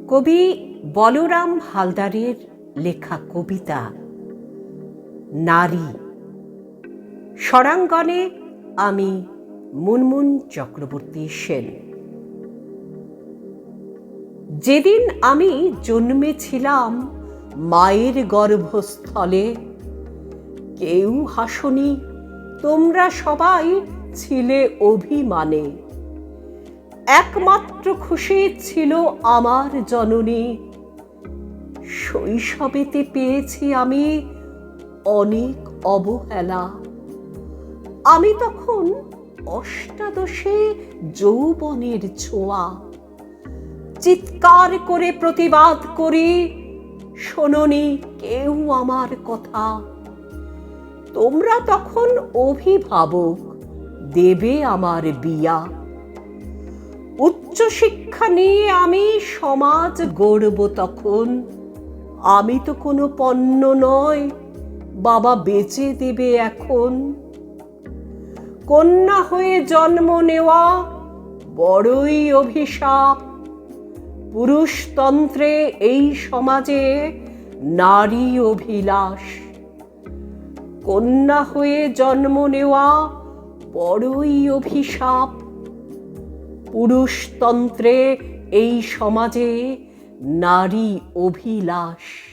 কবি বলরাম হালদারের লেখা কবিতা নারী। স্বরাঙ্গনে আমি মুনমুন চক্রবর্তী সেন। যেদিন আমি জন্মেছিলাম মায়ের গর্ভস্থলে, কেউ হাসনি, তোমরা সবাই ছিলে অভিমানে। একমাত্র খুশি ছিল আমার জননী। শৈশবেতে পেয়েছি আমি অনেক অবহেলা। আমি তখন অষ্টাদশে যৌবনের ছোঁয়া। চিৎকার করে প্রতিবাদ করি, শোনোনি কেউ আমার কথা। তোমরা তখন অভিভাবক, দেবে আমার বিয়া। উচ্চশিক্ষা নিয়ে আমি সমাজ গড়ব তখন। আমি তো কোনো পণ্য নয়, বাবা বেচে দেবে এখন। কন্যা হয়ে জন্ম নেওয়া বড়ই অভিশাপ। পুরুষতন্ত্রে এই সমাজে নারী অভিলাষ। কন্যা হয়ে জন্ম নেওয়া বড়ই অভিশাপ। পুরুষতন্ত্রে এই সমাজে নারী অভিলাষ।